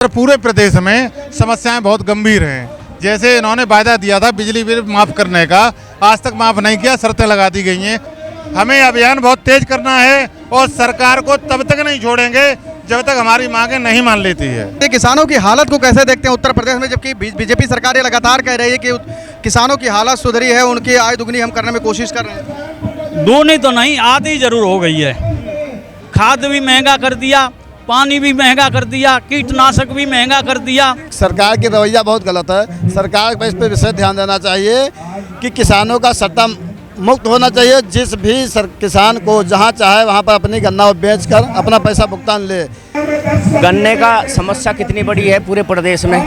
पूरे प्रदेश में समस्याएं बहुत गंभीर हैं। जैसे इन्होंने वायदा दिया था बिजली बिल माफ़ करने का, आज तक माफ़ नहीं किया, शर्तें लगा दी गई हैं। हमें अभियान बहुत तेज करना है और सरकार को तब तक नहीं छोड़ेंगे जब तक हमारी मांगें नहीं मान लेती है। किसानों की हालत को कैसे देखते हैं उत्तर प्रदेश में, जबकि बीजेपी सरकार ये लगातार कह रही है कि किसानों की हालत सुधरी है, उनकी आय दुगनी हम करने में कोशिश कर रहे हैं। दोनों तो नहीं, आधी जरूर हो गई है। खाद भी महंगा कर दिया, पानी भी महंगा कर दिया, कीटनाशक भी महंगा कर दिया। सरकार की रवैया बहुत गलत है। सरकार को इस पर विशेष ध्यान देना चाहिए कि किसानों का सट्टा मुक्त होना चाहिए। जिस भी किसान को जहां चाहे वहां पर अपनी गन्ना बेचकर अपना पैसा भुगतान ले। गन्ने का समस्या कितनी बड़ी है पूरे प्रदेश में।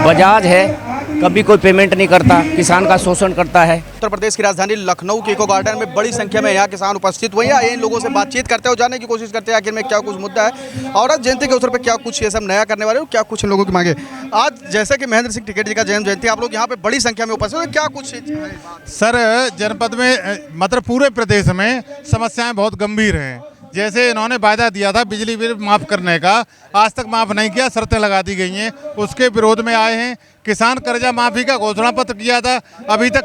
बजाज है, कभी कोई पेमेंट नहीं करता, किसान का शोषण करता है। उत्तर प्रदेश की राजधानी लखनऊ के इको गार्डन में बड़ी संख्या में यहाँ किसान उपस्थित हुए हैं। इन लोगों से बातचीत करते हो, जानने की कोशिश करते हैं आखिर में क्या कुछ मुद्दा है और आज जयंती के अवसर पर क्या कुछ ये सब नया करने वाले हो, क्या कुछ इन लोगों की मांगे। आज जैसे कि महेंद्र सिंह टिकैत जी का जन्म जयंती, आप लोग यहाँ पे बड़ी संख्या में उपस्थित हो, क्या कुछ सर जनपद में मतलब पूरे प्रदेश में समस्याएं बहुत गंभीर हैं। जैसे इन्होंने वायदा दिया था बिजली बिल माफ़ करने का, आज तक माफ़ नहीं किया, शर्तें लगा दी गई हैं, उसके विरोध में आए हैं। किसान कर्जा माफ़ी का घोषणा पत्र किया था, अभी तक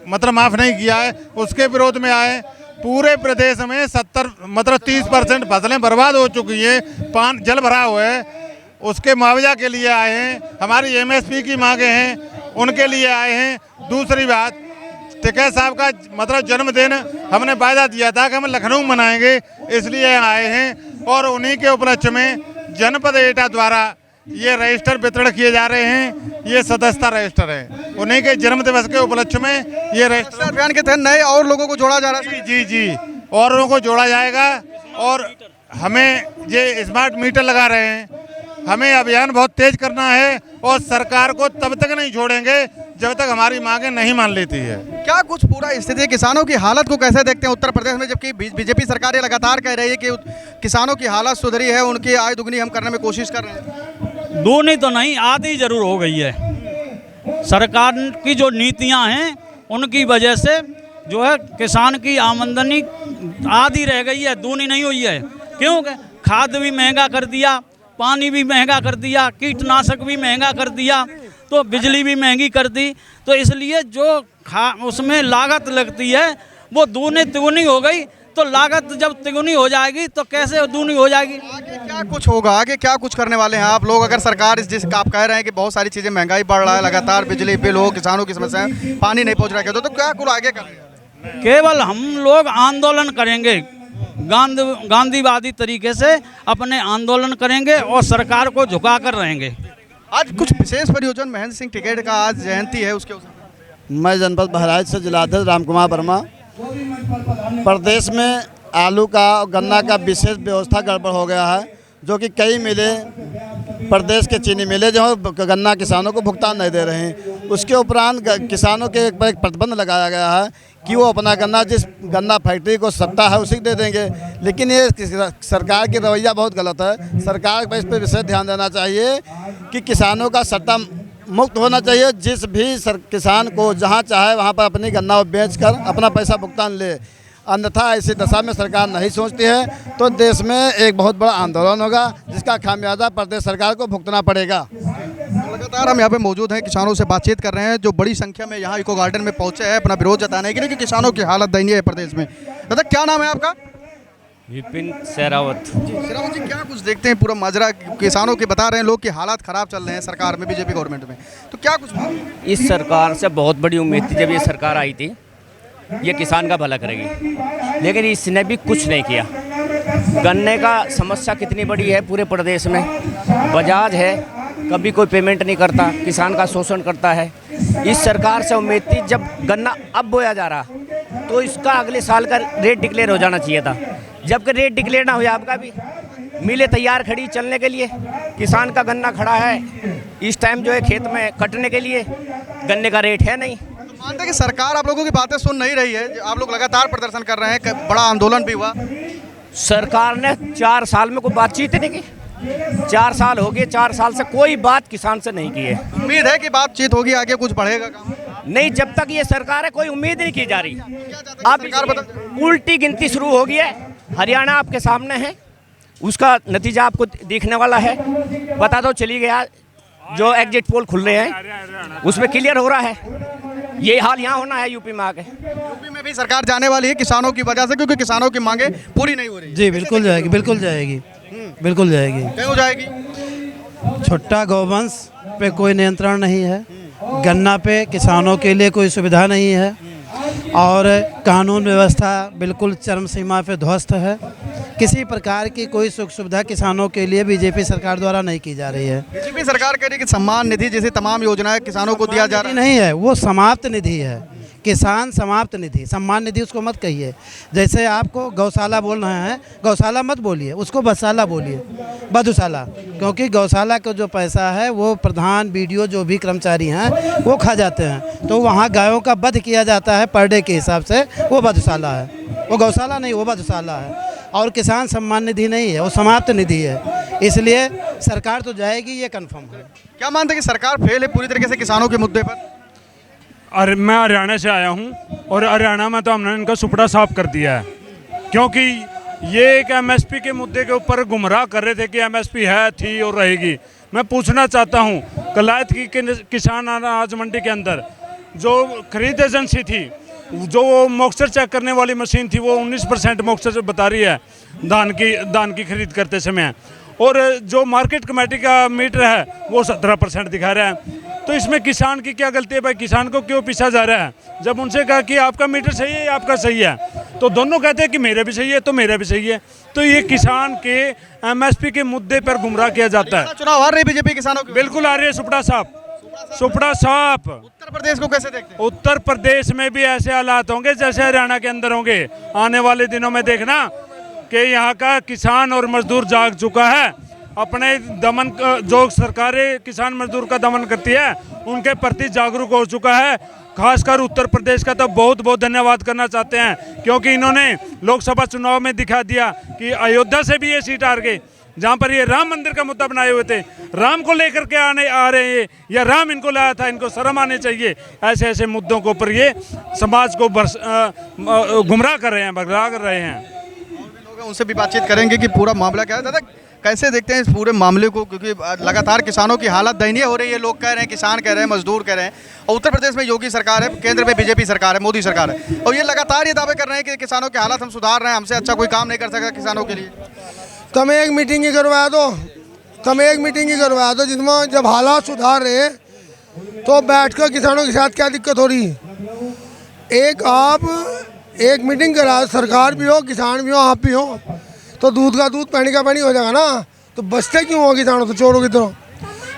मतलब माफ़ नहीं किया है, उसके विरोध में आए। पूरे प्रदेश में 30% फसलें बर्बाद हो चुकी हैं, जल भरा हुआ है, उसके मुआवजा के लिए आए हैं। हमारी MSP की मांगे हैं, उनके लिए आए हैं। दूसरी बात, टिकैत साहब का मतलब जन्मदिन हमने वायदा दिया था कि हम लखनऊ मनाएंगे, इसलिए आए हैं। और उन्हीं के उपलक्ष्य में जनपद एटा द्वारा ये रजिस्टर वितरण किए जा रहे हैं। ये सदस्यता रजिस्टर है, उन्हीं के जन्म दिवस के उपलक्ष्य में ये रजिस्टर अभियान के तहत नए और लोगों को जोड़ा जा रहा है। जी, और लोगों को जोड़ा जाएगा। और हमें ये स्मार्ट मीटर लगा रहे हैं। हमें अभियान बहुत तेज करना है और सरकार को तब तक नहीं छोड़ेंगे जब तक हमारी मांगें नहीं मान लेती है। क्या कुछ पूरा स्थिति, किसानों की हालत को कैसे देखते हैं उत्तर प्रदेश में, जबकि बीजेपी सरकार ये लगातार कह रही है कि किसानों की हालत सुधरी है, उनकी आय दुगनी हम करने में कोशिश कर रहे हैं। दोनों तो नहीं, आधी जरूर हो गई है। सरकार की जो नीतियां हैं उनकी वजह से जो है किसान की आमदनी आधी रह गई है, दूनी नहीं हुई है। क्योंकि खाद भी महंगा कर दिया, पानी भी महंगा कर दिया, कीटनाशक भी महंगा कर दिया, तो बिजली भी महंगी कर दी। तो इसलिए जो उसमें लागत लगती है वो दूनी तिगुनी हो गई। तो लागत जब तिगुनी हो जाएगी तो कैसे दूनी हो जाएगी। आगे क्या कुछ होगा, आगे क्या कुछ करने वाले हैं आप लोग? अगर सरकार जिस आप कह रहे हैं कि बहुत सारी चीज़ें महंगाई बढ़ रहा है, लगातार बिजली बिल हो, किसानों की समस्या, पानी नहीं पहुँच रहा है, तो क्या कुछ आगे करेंगे? केवल हम लोग आंदोलन करेंगे, गांधीवादी तरीके से अपने आंदोलन करेंगे और सरकार को झुका कर रहेंगे। आज कुछ विशेष परियोजना महेंद्र सिंह टिकैत का आज जयंती है, उसके मैं जनपद बहराइच से जिलाध्यक्ष रामकुमार वर्मा। प्रदेश में आलू का और गन्ना का विशेष व्यवस्था गड़बड़ हो गया है, जो कि कई मिले प्रदेश के चीनी मिले जो गन्ना किसानों को भुगतान नहीं दे रहे हैं। उसके उपरांत किसानों के ऊपर एक प्रतिबंध लगाया गया है कि वो अपना गन्ना जिस गन्ना फैक्ट्री को सट्टा है उसी को दे देंगे। लेकिन ये सरकार की रवैया बहुत गलत है। सरकार को इस पर विशेष ध्यान देना चाहिए कि किसानों का सट्टा मुक्त होना चाहिए। जिस भी किसान को जहां चाहे वहां पर अपनी गन्ना बेचकर अपना पैसा भुगतान ले, अन्यथा ऐसी दशा में सरकार नहीं सोचती है तो देश में एक बहुत बड़ा आंदोलन होगा, जिसका खामियाजा प्रदेश सरकार को भुगतना पड़ेगा। लगातार हम यहाँ पे मौजूद हैं, किसानों से बातचीत कर रहे हैं जो बड़ी संख्या में यहाँ इको गार्डन में पहुँचे हैं अपना विरोध जताने के लिए कि किसानों की हालत दयनीय है प्रदेश में। दादा क्या नाम है आपका? विपिन शेरावत। शेरावत जी, क्या कुछ देखते हैं पूरा माजरा, किसानों के बता रहे हैं लोग कि हालात खराब चल रहे हैं सरकार में, बीजेपी गवर्नमेंट में, तो क्या कुछ? इस सरकार से बहुत बड़ी उम्मीद थी जब ये सरकार आई थी, ये किसान का भला करेगी, लेकिन इसने भी कुछ नहीं किया। गन्ने का समस्या कितनी बड़ी है पूरे प्रदेश में। बजाज है, कभी कोई पेमेंट नहीं करता, किसान का शोषण करता है। इस सरकार से उम्मीद थी जब गन्ना अब बोया जा रहा तो इसका अगले साल का रेट डिक्लेयर हो जाना चाहिए था, जबकि रेट डिक्लेयर ना हुआ। आपका भी मिले तैयार खड़ी चलने के लिए, किसान का गन्ना खड़ा है इस टाइम जो है खेत में कटने के लिए, गन्ने का रेट है नहीं। मानते हैं कि सरकार आप लोगों की बातें सुन नहीं रही है, आप लोग लगातार प्रदर्शन कर रहे हैं, बड़ा आंदोलन भी हुआ। सरकार ने 4 साल में कोई बातचीत नहीं की। 4 साल हो गए, 4 साल से कोई बात किसान से नहीं की है। उम्मीद है कि बातचीत होगी, आगे कुछ बढ़ेगा काम? नहीं, जब तक ये सरकार है कोई उम्मीद नहीं की जा रही। अब सरकार उल्टी गिनती शुरू हो गई है। हरियाणा आपके सामने है, उसका नतीजा आपको दिखने वाला है। पता तो चली गया, जो एग्जिट पोल खुल रहे हैं उसमें क्लियर हो रहा है। ये हाल यहाँ होना है यूपी में आके। यूपी में भी सरकार जाने वाली है किसानों की वजह से, क्योंकि किसानों की मांगे पूरी नहीं हो रही। जी बिल्कुल जाएगी, बिल्कुल जाएगी, बिल्कुल जाएगी। क्यों जाएगी? छोटा गौवंश पे कोई नियंत्रण नहीं है, गन्ना पे किसानों के लिए कोई सुविधा नहीं है, और कानून व्यवस्था बिल्कुल चरम सीमा पे ध्वस्त है। किसी प्रकार की कोई सुख सुविधा किसानों के लिए बीजेपी सरकार द्वारा नहीं की जा रही है। बीजेपी सरकार कह रही है कि सम्मान निधि जैसी तमाम योजनाएं किसानों को दिया जा रहा है। नहीं है, वो समाप्त निधि है, किसान समाप्त निधि। सम्मान निधि उसको मत कहिए। जैसे आपको गौशाला बोल रहे हैं, गौशाला मत बोलिए, उसको बदशाला बोलिए, बधुशाला, क्योंकि गौशाला का जो पैसा है वो प्रधान बीडीओ जो भी कर्मचारी हैं वो खा जाते हैं। तो वहाँ गायों का वध किया जाता है पर डे के हिसाब से, वो बधुशाला है, वो गौशाला नहीं, वो बधुशाला है। और किसान सम्मान निधि नहीं है, वो समाप्त निधि है। इसलिए सरकार तो जाएगी, ये कन्फर्म है। क्या मानते हैं कि सरकार फेल है पूरी तरीके से किसानों के मुद्दे पर? और मैं हरियाणा से आया हूँ, और हरियाणा में तो हमने इनका सुपड़ा साफ कर दिया है, क्योंकि ये एक एमएसपी के मुद्दे के ऊपर गुमराह कर रहे थे कि एमएसपी है, थी और रहेगी। मैं पूछना चाहता हूँ, कलायत की किसान अनाज मंडी के अंदर जो खरीद एजेंसी थी, जो वो मॉइस्चर चेक करने वाली मशीन थी, वो 19% मॉइस्चर बता रही है धान की खरीद करते समय, और जो मार्केट कमेटी का मीटर है वो 17% दिखा रहा है। तो इसमें किसान की क्या गलती है भाई? किसान को क्यों पीछा जा रहा है? जब उनसे कहा कि आपका मीटर सही है या आपका सही है, तो दोनों कहते हैं कि मेरा भी सही है तो मेरा भी सही है। तो ये किसान के एमएसपी के मुद्दे पर गुमराह किया जाता है। चुनाव हार रही बीजेपी किसानों की? बिल्कुल आ रही है सुपड़ा साफ, सुपड़ा साफ। उत्तर प्रदेश को कैसे देखते हैं? उत्तर प्रदेश में भी ऐसे हालात होंगे जैसे हरियाणा के अंदर होंगे। आने वाले दिनों में देखना कि यहाँ का किसान और मजदूर जाग चुका है, अपने दमन जो सरकारें किसान मजदूर का दमन करती है उनके प्रति जागरूक हो चुका है। खासकर उत्तर प्रदेश का तो बहुत बहुत धन्यवाद करना चाहते हैं, क्योंकि इन्होंने लोकसभा चुनाव में दिखा दिया कि अयोध्या से भी ये सीट हार गए, जहाँ पर ये राम मंदिर का मुद्दा बनाए हुए थे। राम को लेकर के आ रहे हैं, या राम इनको लाया था, इनको शर्म आने चाहिए। ऐसे ऐसे मुद्दों के ऊपर ये समाज को गुमराह कर रहे हैं, भगला कर रहे हैं। उनसे भी बातचीत करेंगे कि पूरा मामला क्या है। दादा कैसे देखते हैं इस पूरे मामले को, क्योंकि लगातार किसानों की हालत दयनीय हो रही है। लोग कह रहे हैं, किसान कह रहे हैं, मजदूर कह रहे हैं, और उत्तर प्रदेश में योगी सरकार है, केंद्र में बीजेपी सरकार है, मोदी सरकार है, और ये लगातार ये दावे कर रहे हैं कि किसानों की हालत हम सुधार रहे हैं, हमसे अच्छा कोई काम नहीं कर सकता किसानों के लिए। तुम एक मीटिंग ही करवा दो, तुम एक मीटिंग ही करवा दो जिसमें जब हालात सुधार रहे तो बैठकर किसानों के साथ क्या दिक्कत हो रही। एक मीटिंग करा, सरकार भी हो, किसान भी हो, आप भी हो, तो दूध का दूध पानी का पानी हो जाएगा ना। तो बचते क्यों हो किसानों? तो चोरों की तरह।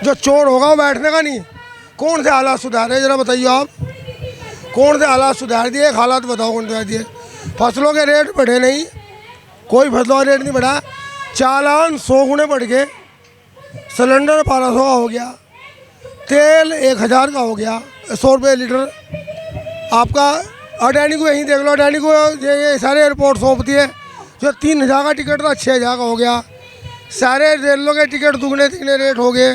जो चोर होगा वो बैठने का नहीं। कौन से हालात सुधारे जरा बताइए आप, कौन से हालात सुधार दिए? एक हालात बताओ कौन सुधार दिए? फसलों के रेट बढ़े नहीं, कोई फसलों का रेट नहीं बढ़ा। चालान 100 गुने बढ़ गए, सिलेंडर 1200 का हो गया, तेल 1000 का हो गया, 100 रुपये लीटर। आपका अडानी को यहीं देख लो, अडानी को ये सारे एयरपोर्ट सौंपती है। जो 3000 का टिकट था 6000 का हो गया। सारे रेलों के टिकट दुगने तिगने रेट हो गए।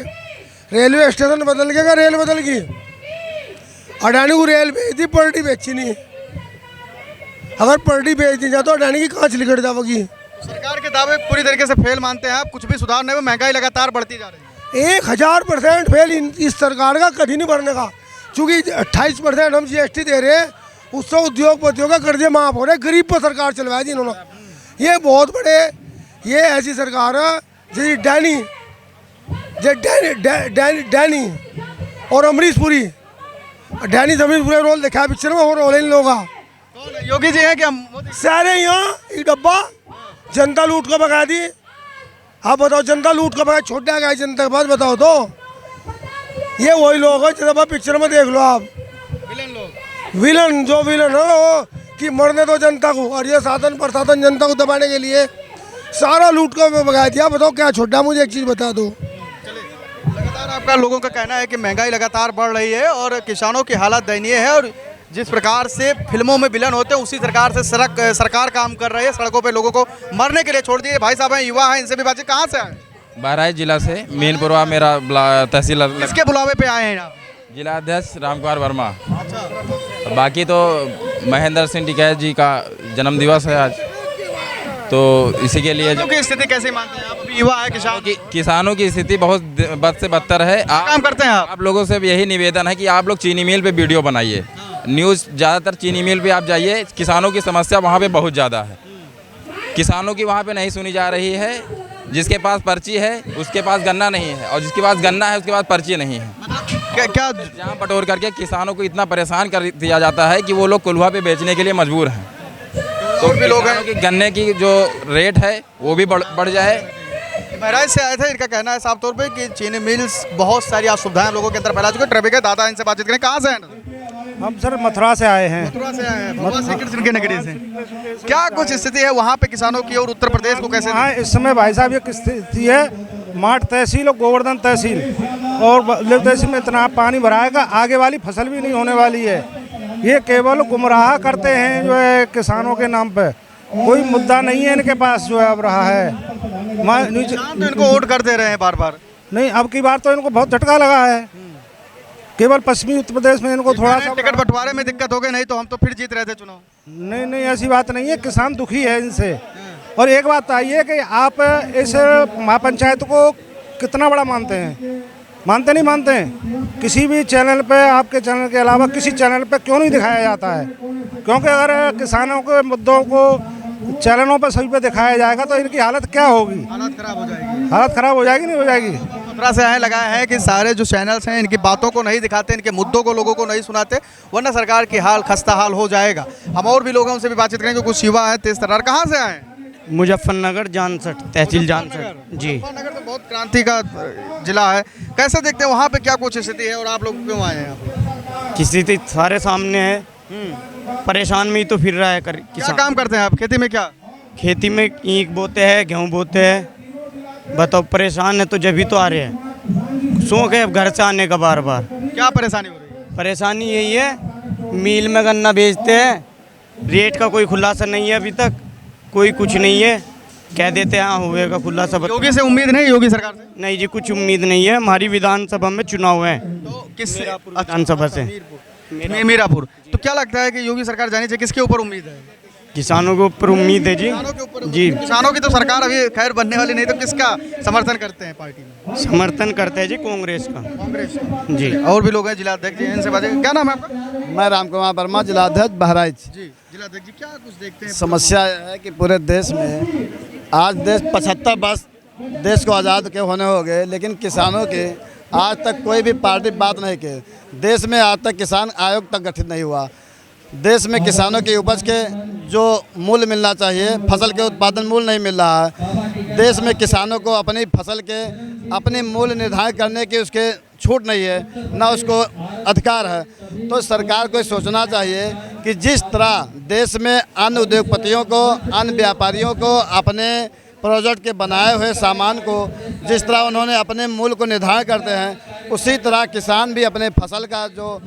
रेलवे स्टेशन बदल गया, रेल बदल गई। अडानी को रेल बेच दी, पलटी बेची नहीं। अगर पलटी बेच दी जाए तो अडानी की कहाँ चली कट जाएगी? सरकार के दावे पूरी तरीके से फेल मानते हैं आप? कुछ भी सुधार नहीं हुआ, महंगाई लगातार बढ़ती जा रही है। 1000% फेल इस सरकार का कभी नहीं बढ़ने का, क्योंकि 28% हम GST दे रहे हैं, उससे उद्योगपतियों का कर्जे माफ हो रहे। गरीब पर सरकार चलवाई थी इन्होंने। ये बहुत बड़े, ये ऐसी सरकार है जैसे डैनी और अमरीश पुरी। डैनी अमरीश पुरी रोल देखा पिक्चर में, वो रोल इन लोगों का। योगी जी हैं क्या? सारे यहाँ एक डब्बा जनता लूट कर भगा दी। आप बताओ, जनता लूट कर भगा, छोटा गया जनता के पास? बताओ तो। ये वही लोग हैं जब आप पिक्चर में देख लो आप, विलन जो विलन है वो कि मरने दो जनता को, और ये साधन प्रसाधन जनता को दबाने के लिए सारा लूट कर भगा दिया। बताओ क्या छोटा? मुझे एक चीज़ बता दो। लगातार आपका लोगों का कहना है कि महंगाई लगातार बढ़ रही है और किसानों की हालत दयनीय है, और जिस प्रकार से फिल्मों में विलन होते हैं उसी प्रकार से सरकार काम कर रही है। सड़कों पे लोगों को मरने के लिए छोड़ दिए। भाई साहब हैं, युवा हैं, इनसे भी बातचीत। कहाँ से आए? बहराइच जिला से, मीनपुरवा मेरा तहसील। किसके बुलावे पे आए हैं आप? जिला अध्यक्ष रामकुमार वर्मा। बाकी तो महेंद्र सिंह टिकैत जी का जन्म दिवस है आज। तो इसी के लिए किसानों की स्थिति कैसे मानते हैं आप? अभी युवा है किसान, किसानों की स्थिति बहुत बद से बदतर है। काम करते हैं आप लोगों से भी यही निवेदन है कि आप लोग चीनी मिल पे वीडियो बनाइए, न्यूज़ ज़्यादातर चीनी मिल पे आप जाइए, किसानों की समस्या वहाँ पे बहुत ज़्यादा है। किसानों की वहाँ पे नहीं सुनी जा रही है। जिसके पास पर्ची है उसके पास गन्ना नहीं है, और जिसके पास गन्ना है उसके पास पर्ची नहीं है। क्या जहाँ बटोर करके किसानों को इतना परेशान कर दिया जाता है कि वो लोग कुल्हा पे बेचने के लिए मजबूर हैं। तो भी लोग हैं कि गन्ने की जो रेट है वो भी बढ़ जाए। बहराइच से आए थे, इनका कहना है साफ तौर पे कि चीनी मिल्स बहुत सारी असुविधाएं लोगों के अंदर फैला चुके हैं। ट्रैफिक है, दादा इनसे बातचीत करें। कहाँ से हैं? हम सर मथुरा से आए हैं। मथुरा से आए हैं, भगवान श्री कृष्ण के नगरी से। क्या कुछ स्थिति है वहाँ पे किसानों की और उत्तर प्रदेश को कैसे? हाँ, इस समय भाई साहब ये स्थिति है, माठ तहसील और गोवर्धन तहसील और तहसील में इतना पानी भराएगा, आगे वाली फसल भी नहीं होने वाली है। ये केवल गुमराह करते हैं जो है किसानों के नाम पे, कोई मुद्दा नहीं है इनके पास जो है अब रहा है। तो इनको वोट कर दे रहे हैं बार बार। नहीं, अब की बार तो इनको बहुत झटका लगा है। केवल पश्चिमी उत्तर प्रदेश में इनको थोड़ा सा टिकट बंटवारे में दिक्कत हो गई, नहीं तो हम तो फिर जीत रहे थे चुनाव। नहीं नहीं, ऐसी बात नहीं है, किसान दुखी है इनसे। और एक बात आइए कि आप इस महापंचायत को कितना बड़ा मानते हैं? मानते नहीं मानते हैं? किसी भी चैनल पे, आपके चैनल के अलावा किसी चैनल पे क्यों नहीं दिखाया जाता है? क्योंकि अगर किसानों के मुद्दों को चैनलों पर सभी पे दिखाया जाएगा तो इनकी हालत क्या होगी? हालत खराब हो जाएगी। हालत खराब हो जाएगी, नहीं हो जाएगी? मथुरा से आए लगाया है कि सारे जो चैनल्स हैं इनकी बातों को नहीं दिखाते, इनके मुद्दों को लोगों को नहीं सुनाते, वरना सरकार की हाल खस्ता हाल हो जाएगा। हम और भी लोगों से भी बातचीत करेंगे। कुछ युवा है तेज तर्रार। कहाँ से आए? मुजफ्फरनगर जानसठ, तहसील जानसठ। जी, मुजफ्फरनगर तो बहुत क्रांति का जिला है, कैसे देखते हैं वहाँ पे क्या कुछ स्थिति है और आप लोग क्यों आए हैं? किसी से सारे सामने है, परेशान में ही तो फिर रहा है क्या काम करते हैं आप? खेती में क्या? खेती में ईख बोते हैं, गेहूँ बोते हैं। बताओ, परेशान है तो जब भी तो आ रहे हैं। शौक है अब घर से आने का बार बार। क्या परेशानी हो रही है? परेशानी यही है, मिल में गन्ना बेचते हैं, रेट का कोई खुलासा नहीं है, अभी तक कोई कुछ नहीं है। कह देते हैं हाँ होगा खुलासा। योगी से उम्मीद नहीं? योगी सरकार से नहीं जी, कुछ उम्मीद नहीं है। हमारी विधानसभा में चुनाव है। तो किस विधानसभा से? मीरापुर। तो क्या लगता है कि योगी सरकार जानी चाहिए? किसके ऊपर उम्मीद है? किसानों के ऊपर उम्मीद है जी। जी, किसानों की तो सरकार अभी खैर बनने वाली नहीं, तो किसका समर्थन करते हैं पार्टी में? समर्थन करते हैं जी कांग्रेस का। कांग्रेस जी। और भी लोग हैं जिलाध्यक्ष जी, इनसे बात। क्या नाम है आपका? मैं रामकुमार वर्मा, जिलाध्यक्ष बहराइच। जी, जिलाध्यक्ष जी, क्या कुछ देखते हैं? समस्या यह है कि पूरे देश में आज देश 75 वर्ष देश को आज़ाद के होने हो गए, लेकिन किसानों के आज तक कोई भी पार्टी बात नहीं की। देश में आज तक किसान आयोग तक गठित नहीं हुआ। देश में किसानों की उपज के जो मूल्य मिलना चाहिए, फसल के उत्पादन मूल्य नहीं मिल रहा है। देश में किसानों को अपनी फसल के अपने मूल्य निर्धारित करने की उसके छूट नहीं है, ना उसको अधिकार है। तो सरकार को सोचना चाहिए कि जिस तरह देश में अन्य उद्योगपतियों को, अन्य व्यापारियों को अपने प्रोजेक्ट के बनाए हुए सामान को जिस तरह उन्होंने अपने मूल्य को निर्धारण करते हैं, उसी तरह किसान भी अपने फसल का जो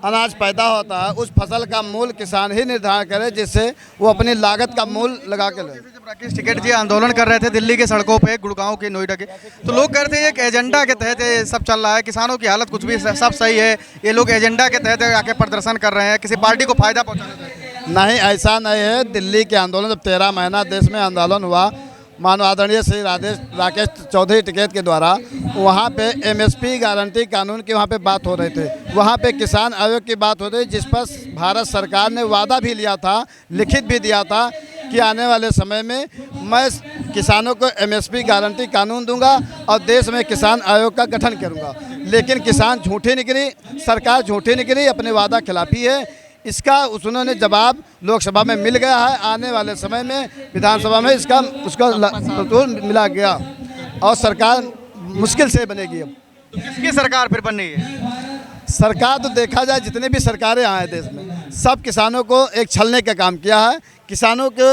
अनाज पैदा होता है उस फसल का मूल्य किसान ही निर्धारण करे, जिससे वो अपनी लागत का मूल्य लगा के ले। जब राकेश टिकैत जी आंदोलन कर रहे थे दिल्ली के सड़कों पे, गुड़गांव के, नोएडा के, तो लोग कहते हैं एक एजेंडा के तहत ये सब चल रहा है, किसानों की हालत कुछ भी सब सही है, ये लोग एजेंडा के तहत आके प्रदर्शन कर रहे हैं, किसी पार्टी को फायदा पहुँचाना चाहते हैं। नहीं, ऐसा नहीं है। दिल्ली के आंदोलन जब 13 महीना देश में आंदोलन हुआ, मानव आदरणीय श्री राकेश चौधरी टिकैत के द्वारा, वहाँ पे एमएसपी गारंटी कानून की वहाँ पे बात हो रही थी, वहाँ पे किसान आयोग की बात हो रही, जिस पर भारत सरकार ने वादा भी लिया था, लिखित भी दिया था कि आने वाले समय में मैं किसानों को एमएसपी गारंटी कानून दूंगा और देश में किसान आयोग का गठन करूंगा। लेकिन किसान झूठी निकली, सरकार झूठी निकली, अपने वादा खिलाफी है। इसका उन्होंने जवाब लोकसभा में मिल गया है, आने वाले समय में विधानसभा में इसका उसका मिला गया और सरकार मुश्किल से बनेगी। अब तो किसकी सरकार फिर बननी है? सरकार तो देखा जाए जितने भी सरकारें आए देश में, सब किसानों को एक छलने का काम किया है। किसानों के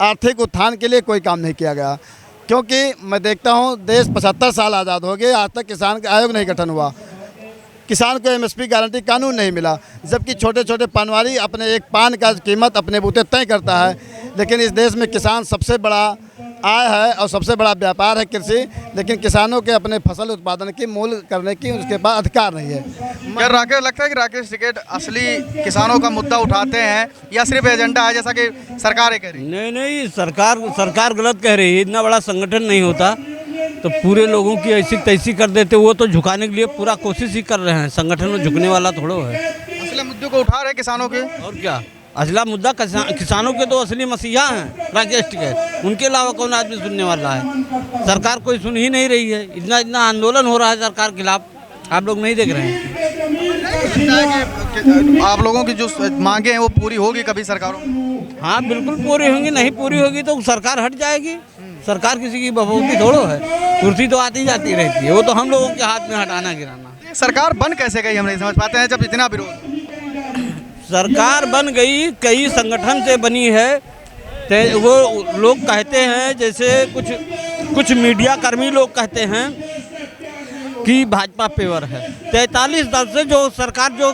आर्थिक उत्थान के लिए कोई काम नहीं किया गया, क्योंकि मैं देखता हूँ देश 75 साल आज़ाद हो गए, आज तक किसान का आयोग नहीं गठन हुआ। किसान को एमएसपी गारंटी कानून नहीं मिला, जबकि छोटे छोटे पानवारी अपने एक पान का कीमत अपने बूते तय करता है। लेकिन इस देश में किसान सबसे बड़ा आय है और सबसे बड़ा व्यापार है कृषि, लेकिन किसानों के अपने फसल उत्पादन की मूल करने की उसके पास अधिकार नहीं है। क्या राकेश लगता है कि राकेश टिकैत असली किसानों का मुद्दा उठाते हैं या सिर्फ एजेंडा है जैसा कि सरकार कह रही है? नहीं, सरकार गलत कह रही है। इतना बड़ा संगठन नहीं होता तो पूरे लोगों की ऐसी तैसी कर देते। वो तो झुकाने के लिए पूरा कोशिश ही कर रहे हैं, संगठन में झुकने वाला थोड़ो है। असली मुद्दों को उठा रहे किसानों के, और क्या असला मुद्दा किसानों के तो असली मसीहा हैं राकेश टिकैत, उनके अलावा कौन आदमी सुनने वाला है? सरकार कोई सुन ही नहीं रही है। इतना आंदोलन हो रहा है सरकार के खिलाफ, आप लोग नहीं देख रहे हैं। आप लोगों की जो मांगे हैं वो पूरी होगी कभी सरकारों? हाँ बिल्कुल पूरी होंगी, नहीं पूरी होगी तो सरकार हट जाएगी। सरकार किसी की बहूती थोड़ो है, कुर्सी तो आती जाती रहती है, वो तो हम लोगों के हाथ में हटाना गिराना। सरकार बन कैसे गई हम नहीं समझ पाते हैं जब इतना विरोध। सरकार बन गई कई संगठन से बनी है, तो वो लोग कहते हैं, जैसे कुछ मीडिया कर्मी लोग कहते हैं कि भाजपा पेवर है। 43 दल से जो सरकार जो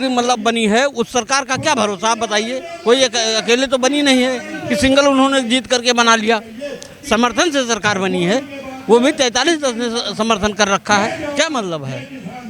मतलब बनी है, उस सरकार का क्या भरोसा आप बताइए? कोई अकेले तो बनी नहीं है कि सिंगल उन्होंने जीत करके बना लिया। समर्थन से सरकार बनी है, वो भी 43 दल ने समर्थन कर रखा है, क्या मतलब है?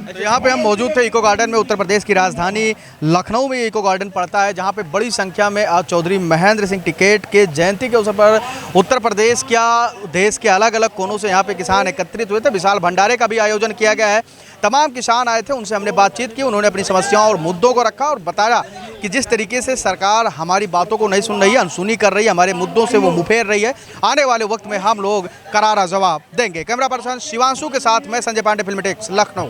तो यहाँ पे हम मौजूद थे इको गार्डन में। उत्तर प्रदेश की राजधानी लखनऊ में इको गार्डन पड़ता है, जहाँ पे बड़ी संख्या में आज चौधरी महेंद्र सिंह टिकैत के जयंती के अवसर पर उत्तर प्रदेश क्या देश के अलग अलग कोनों से यहाँ पे किसान एकत्रित हुए थे। विशाल भंडारे का भी आयोजन किया गया है। तमाम किसान आए थे, उनसे हमने बातचीत की, उन्होंने अपनी समस्याओं और मुद्दों को रखा और बताया कि जिस तरीके से सरकार हमारी बातों को नहीं सुन रही है, अनसुनी कर रही है, हमारे मुद्दों से वो मुफेर रही है। आने वाले वक्त में हम लोग करारा जवाब देंगे। कैमरा पर्सन शिवांशु के साथ मैं संजय पांडे, फिल्मी टेक्स, लखनऊ।